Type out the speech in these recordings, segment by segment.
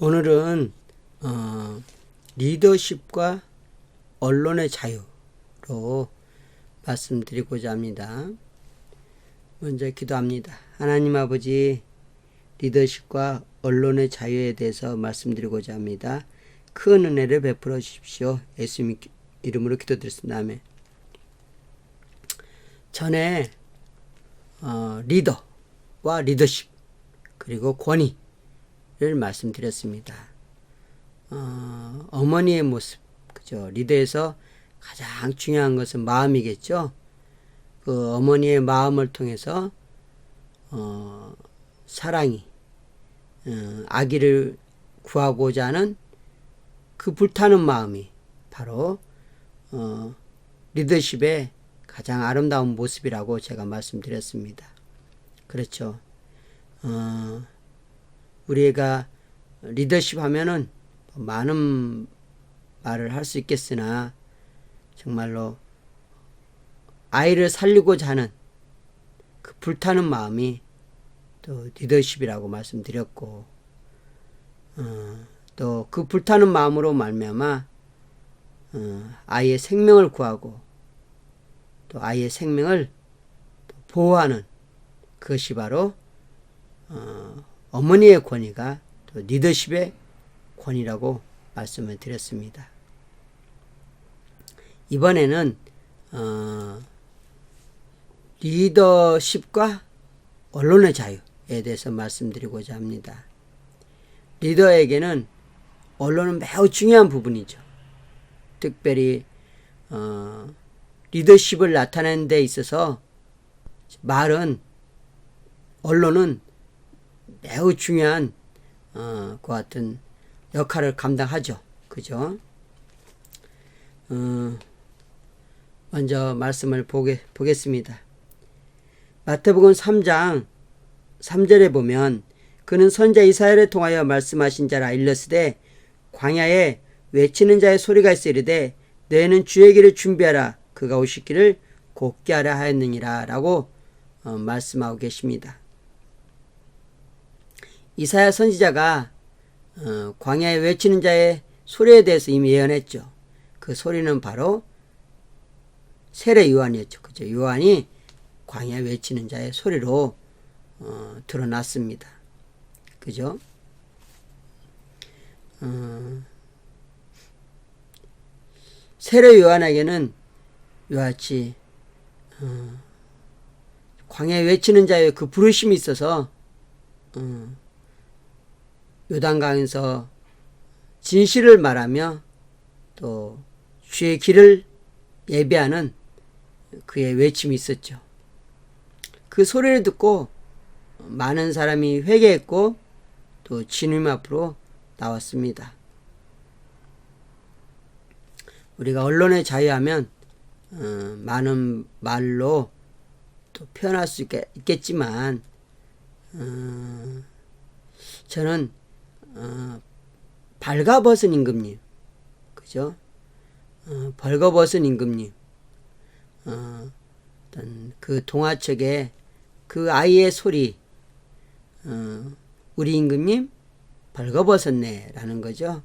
오늘은 리더십과 언론의 자유로 말씀드리고자 합니다. 먼저 기도합니다. 하나님 아버지, 리더십과 언론의 자유에 대해서 말씀드리고자 합니다. 큰 은혜를 베풀어 주십시오. 예수님 이름으로 기도드렸습니다. 아멘. 전에 리더와 리더십 그리고 권위를 말씀드렸습니다. 어머니의 모습, 그죠? 리더에서 가장 중요한 것은 마음이겠죠. 그 어머니의 마음을 통해서 사랑이 아기를 구하고자 하는 그 불타는 마음이 바로 리더십의 가장 아름다운 모습이라고 제가 말씀드렸습니다. 그렇죠. 우리가 리더십 하면은 많은 말을 할 수 있겠으나 정말로 아이를 살리고자 하는 그 불타는 마음이 또 리더십이라고 말씀드렸고, 또 그 불타는 마음으로 말미암아 아이의 생명을 구하고 또 아이의 생명을 보호하는 그것이 바로 어머니의 권위가 또 리더십의 권위라고 말씀을 드렸습니다. 이번에는 리더십과 언론의 자유에 대해서 말씀드리고자 합니다. 리더에게는 언론은 매우 중요한 부분이죠. 특별히 리더십을 나타내는 데 있어서 언론은 매우 중요한 그 같은 역할을 감당하죠. 그죠? 먼저 말씀을 보겠습니다. 마태복음 3장 3절에 보면 그는 선지자 이사야를 통하여 말씀하신 자라 일렀으되 광야에 외치는 자의 소리가 있어 이르되 너희는 주의 길을 준비하라 그가 오실 길을 곧게 하라 하였느니라 라고 말씀하고 계십니다. 이사야 선지자가 광야에 외치는 자의 소리에 대해서 이미 예언했죠. 그 소리는 바로 세례 요한이었죠. 그죠? 요한이 광야에 외치는 자의 소리로 드러났습니다. 그죠? 세례 요한에게는 이와 같이 광야에 외치는 자의 그 부르심이 있어서 요단강에서 진실을 말하며 또 주의 길을 예배하는 그의 외침이 있었죠. 그 소리를 듣고 많은 사람이 회개했고 또 주님 앞으로 나왔습니다. 우리가 언론의 자유하면 많은 말로 또 표현할 수 있겠지만 저는 벌거벗은 임금님, 그죠? 벌거벗은 임금님, 어떤 그 동화책의 그 아이의 소리, 우리 임금님 벌거벗었네 라는 거죠.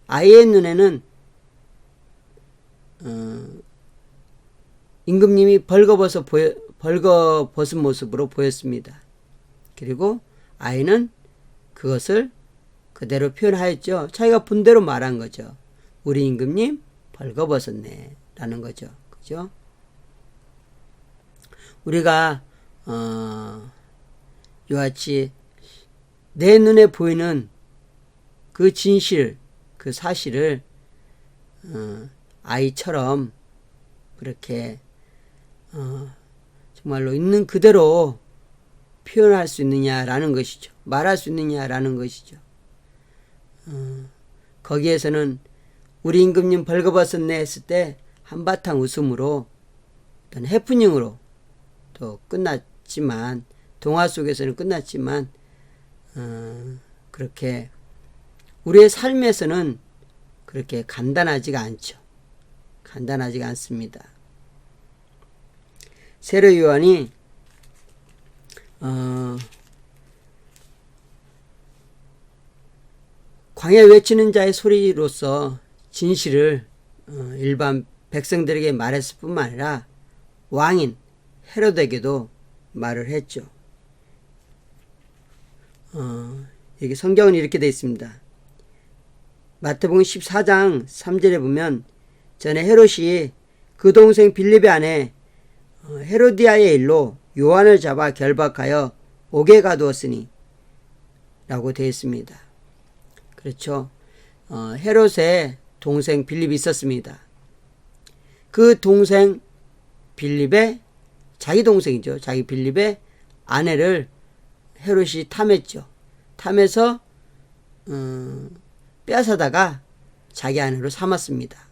아이의 눈에는 임금님이 벌거벗은 모습으로 보였습니다. 그리고 아이는 그것을 그대로 표현하였죠. 자기가 본 대로 말한 거죠. 우리 임금님 벌거벗었네 라는 거죠. 그죠? 우리가 이와같이 내 눈에 보이는 그 진실, 그 사실을 아이처럼 그렇게 정말로 있는 그대로 표현할 수 있느냐라는 것이죠. 말할 수 있느냐라는 것이죠. 거기에서는 우리 임금님 벌거벗었네 했을 때 한바탕 웃음으로 어떤 해프닝으로 또 끝났지만, 동화 속에서는 끝났지만 그렇게 우리의 삶에서는 그렇게 간단하지가 않죠. 간단하지가 않습니다. 세례 요한이 광야에 외치는 자의 소리로서 진실을 일반 백성들에게 말했을 뿐만 아니라 왕인 헤롯에게도 말을 했죠. 여기 성경은 이렇게 되어 있습니다. 마태복음 14장 3절에 보면 전에 헤롯이 그 동생 빌립의 아내 헤로디아의 일로 요한을 잡아 결박하여 옥에 가두었으니 라고 되어 있습니다. 그렇죠. 헤롯의 동생 빌립이 있었습니다. 그 동생 빌립의 자기 동생이죠. 자기 빌립의 아내를 헤롯이 탐했죠. 탐해서 빼앗아다가 자기 아내로 삼았습니다.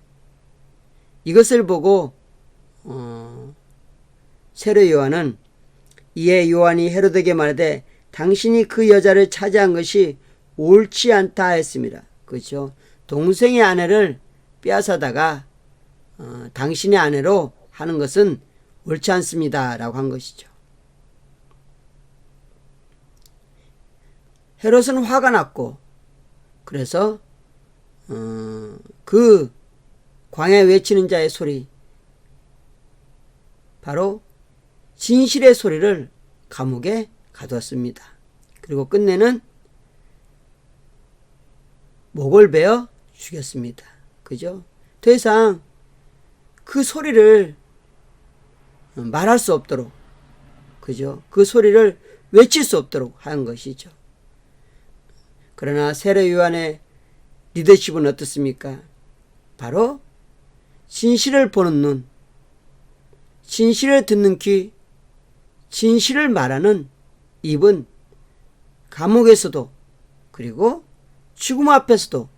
이것을 보고 세례 요한은 이에 요한이 헤롯에게 말하되 당신이 그 여자를 차지한 것이 옳지 않다 했습니다. 그렇죠. 동생의 아내를 빼앗아다가 당신의 아내로 하는 것은 옳지 않습니다 라고 한 것이죠. 헤롯은 화가 났고 그래서 그 광야에 외치는 자의 소리, 바로 진실의 소리를 감옥에 가두었습니다. 그리고 끝내는 목을 베어 죽였습니다. 그죠? 더 이상 그 소리를 말할 수 없도록, 그죠? 그 소리를 외칠 수 없도록 한 것이죠. 그러나 세례 요한의 리더십은 어떻습니까? 바로 진실을 보는 눈, 진실을 듣는 귀, 진실을 말하는 입은 감옥에서도 그리고 죽음 앞에서도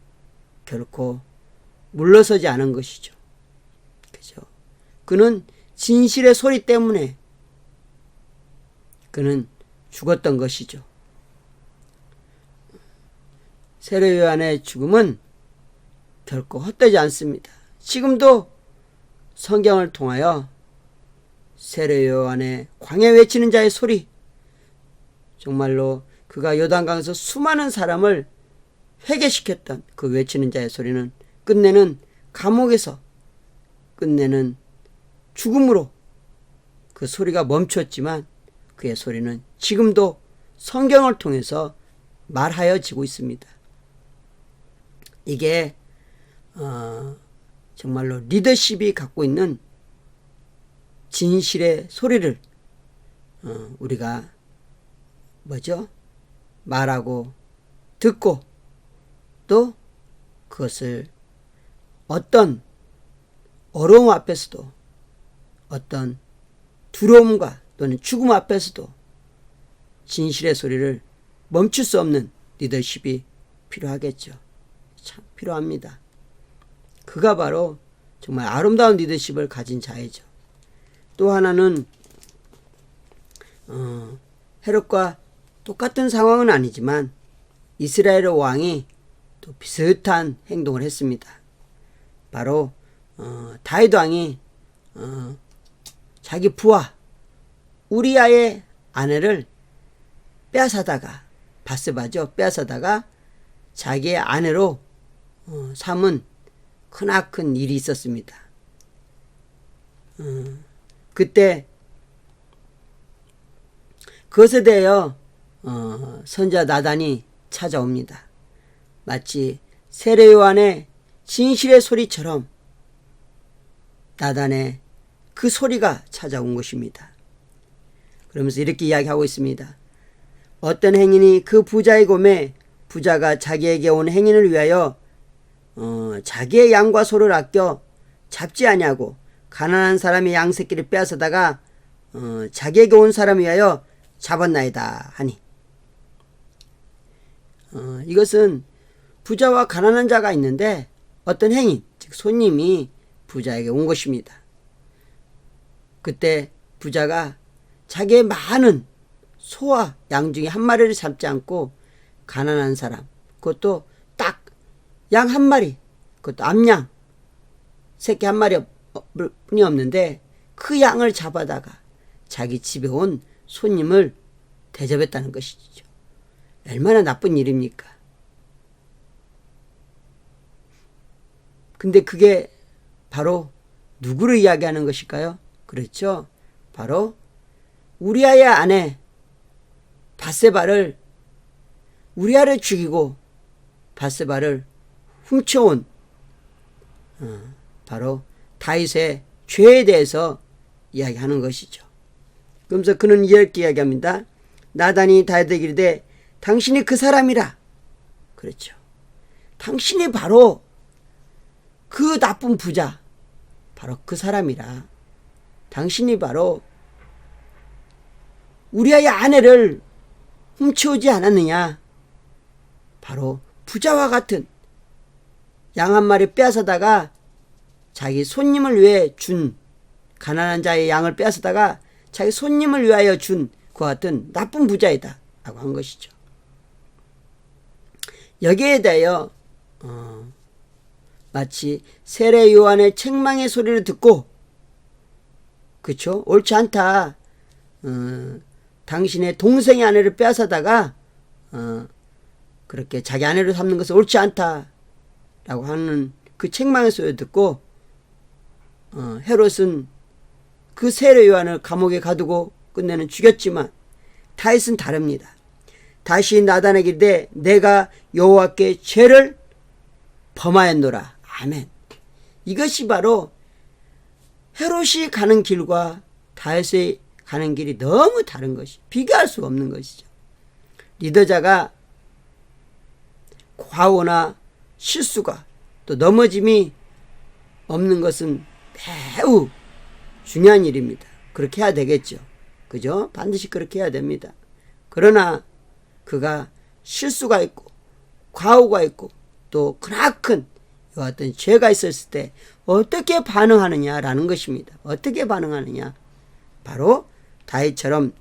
결코 물러서지 않은 것이죠. 그죠? 그는 진실의 소리 때문에 그는 죽었던 것이죠. 세례 요한의 죽음은 결코 헛되지 않습니다. 지금도 성경을 통하여 세례 요한의 광야에 외치는 자의 소리, 정말로 그가 요단강에서 수많은 사람을 회개시켰던 그 외치는 자의 소리는 끝내는 감옥에서, 끝내는 죽음으로 그 소리가 멈췄지만 그의 소리는 지금도 성경을 통해서 말하여지고 있습니다. 이게 정말로 리더십이 갖고 있는 진실의 소리를 우리가 말하고 듣고 또 그것을 어떤 어려움 앞에서도, 어떤 두려움과 또는 죽음 앞에서도 진실의 소리를 멈출 수 없는 리더십이 필요하겠죠. 참 필요합니다. 그가 바로 정말 아름다운 리더십을 가진 자이죠. 또 하나는 헤롯과 똑같은 상황은 아니지만 이스라엘 왕이 또 비슷한 행동을 했습니다. 바로 다윗 왕이 자기 부하 우리아의 아내를 빼앗아다가, 바세바죠, 빼앗아다가 자기의 아내로 삼은 크나큰 일이 있었습니다. 그때 그것에 대하여 선지자 나단이 찾아옵니다. 마치 세례 요한의 진실의 소리처럼 나단의 그 소리가 찾아온 것입니다. 그러면서 이렇게 이야기하고 있습니다. 어떤 행인이 그 부자의 곰에 부자가 자기에게 온 행인을 위하여 자기의 양과 소를 아껴 잡지 아니하고 가난한 사람의 양 새끼를 빼앗아다가 자기에게 온 사람을 위하여 잡았나이다 하니, 이것은 부자와 가난한 자가 있는데 어떤 행인, 즉 손님이 부자에게 온 것입니다. 그때 부자가 자기의 많은 소와 양 중에 한 마리를 잡지 않고 가난한 사람, 그것도 딱 양 한 마리, 그것도 암양 새끼 한 마리 뿐이 없는데 그 양을 잡아다가 자기 집에 온 손님을 대접했다는 것이죠. 얼마나 나쁜 일입니까? 근데 그게 바로 누구를 이야기하는 것일까요? 그렇죠. 바로 우리아의 아내 밧세바를 우리아를 죽이고 밧세바를 훔쳐온 바로 다윗의 죄에 대해서 이야기하는 것이죠. 그러면서 그는 이렇게 이야기합니다. 나단이 다윗에게 이르되 당신이 그 사람이라. 그렇죠. 당신이 바로 그 나쁜 부자, 바로 그 사람이라. 당신이 바로 우리아의 아내를 훔쳐오지 않았느냐. 바로 부자와 같은 양 한 마리 빼앗아다가 자기 손님을 위해 준, 가난한 자의 양을 빼앗아다가 자기 손님을 위하여 준 그와 같은 나쁜 부자이다 라고 한 것이죠. 여기에 대하여 마치 세례 요한의 책망의 소리를 듣고, 그쵸? 옳지 않다. 당신의 동생의 아내를 빼앗아다가 그렇게 자기 아내로 삼는 것은 옳지 않다 라고 하는 그 책망의 소리를 듣고 헤롯은 그 세례 요한을 감옥에 가두고 끝내는 죽였지만 다윗은 다릅니다. 다시 나단에게 이르되 내가 여호와께 죄를 범하였노라. 아멘. 이것이 바로 헤롯이 가는 길과 다윗이 가는 길이 너무 다른 것이, 비교할 수 없는 것이죠. 리더자가 과오나 실수가 또 넘어짐이 없는 것은 매우 중요한 일입니다. 그렇게 해야 되겠죠. 그죠? 반드시 그렇게 해야 됩니다. 그러나 그가 실수가 있고 과오가 있고 또 크나큰 이와 같은 죄가 있었을 때 어떻게 반응하느냐라는 것입니다. 어떻게 반응하느냐. 바로 다윗처럼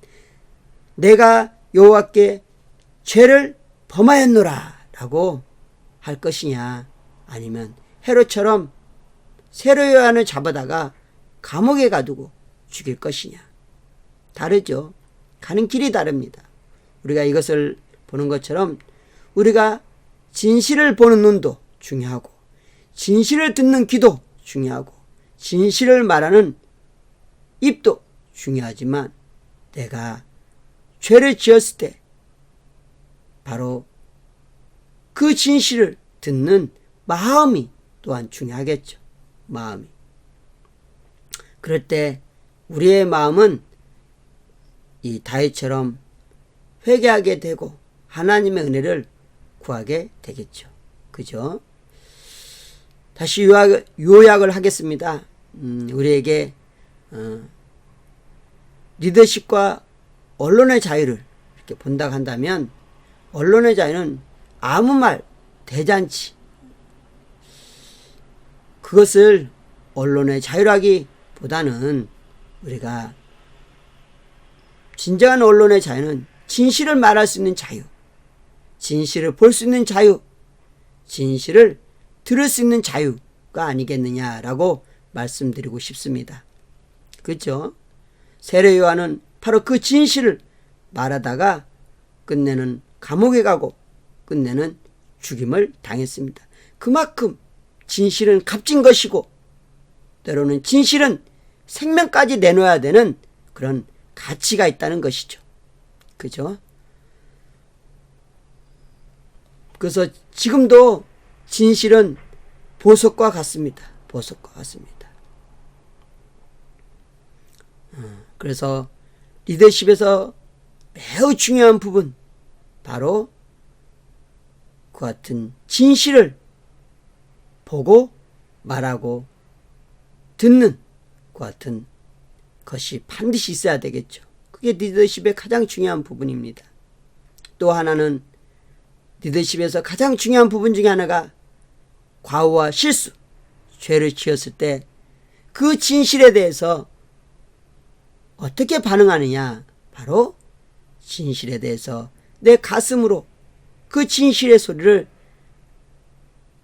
내가 여호와께 죄를 범하였노라 라고 할 것이냐, 아니면 헤롯처럼 세례 요한을 잡아다가 감옥에 가두고 죽일 것이냐. 다르죠. 가는 길이 다릅니다. 우리가 이것을 보는 것처럼 우리가 진실을 보는 눈도 중요하고 진실을 듣는 귀도 중요하고 진실을 말하는 입도 중요하지만 내가 죄를 지었을 때 바로 그 진실을 듣는 마음이 또한 중요하겠죠. 마음이. 그럴 때 우리의 마음은 이 다윗처럼 회개하게 되고 하나님의 은혜를 구하게 되겠죠. 그죠? 다시 요약을 하겠습니다. 우리에게 리더십과 언론의 자유를 이렇게 본다고 한다면, 언론의 자유는 아무 말 대잔치, 그것을 언론의 자유라기보다는 우리가 진정한 언론의 자유는 진실을 말할 수 있는 자유, 진실을 볼 수 있는 자유, 진실을 들을 수 있는 자유가 아니겠느냐라고 말씀드리고 싶습니다. 그렇죠? 세례 요한은 바로 그 진실을 말하다가 끝내는 감옥에 가고 끝내는 죽임을 당했습니다. 그만큼 진실은 값진 것이고 때로는 진실은 생명까지 내놓아야 되는 그런 가치가 있다는 것이죠. 그죠? 그래서 지금도 진실은 보석과 같습니다. 보석과 같습니다. 그래서 리더십에서 매우 중요한 부분, 바로 그 같은 진실을 보고 말하고 듣는 그 같은 것이 반드시 있어야 되겠죠. 그게 리더십의 가장 중요한 부분입니다. 또 하나는 리더십에서 가장 중요한 부분 중에 하나가 과오와 실수, 죄를 지었을 때 그 진실에 대해서 어떻게 반응하느냐. 바로 진실에 대해서 내 가슴으로 그 진실의 소리를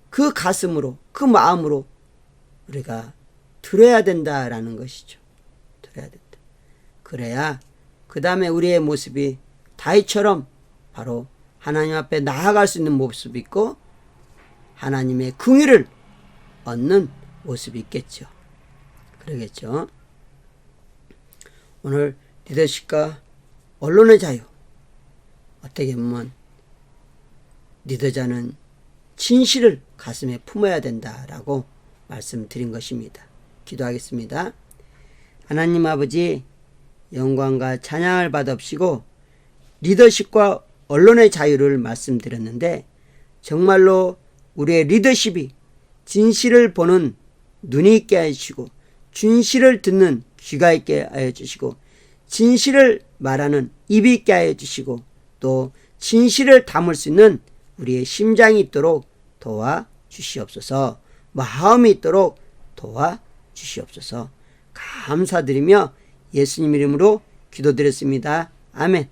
그 가슴으로, 그 마음으로 우리가 들어야 된다라는 것이죠. 들어야 된다. 그래야 그 다음에 우리의 모습이 다윗처럼 바로 하나님 앞에 나아갈 수 있는 모습이 있고 하나님의 긍휼을 얻는 모습이 있겠죠. 그러겠죠. 오늘 리더십과 언론의 자유, 어떻게 보면 리더자는 진실을 가슴에 품어야 된다라고 말씀드린 것입니다. 기도하겠습니다. 하나님 아버지, 영광과 찬양을 받으시고 리더십과 언론의 자유를 말씀드렸는데, 정말로 우리의 리더십이 진실을 보는 눈이 있게 해주시고, 진실을 듣는 귀가 있게 하여 주시고, 진실을 말하는 입이 있게 하여 주시고, 또 진실을 담을 수 있는 우리의 심장이 있도록 도와주시옵소서. 마음이 있도록 도와주시옵소서. 감사드리며 예수님 이름으로 기도드렸습니다. 아멘.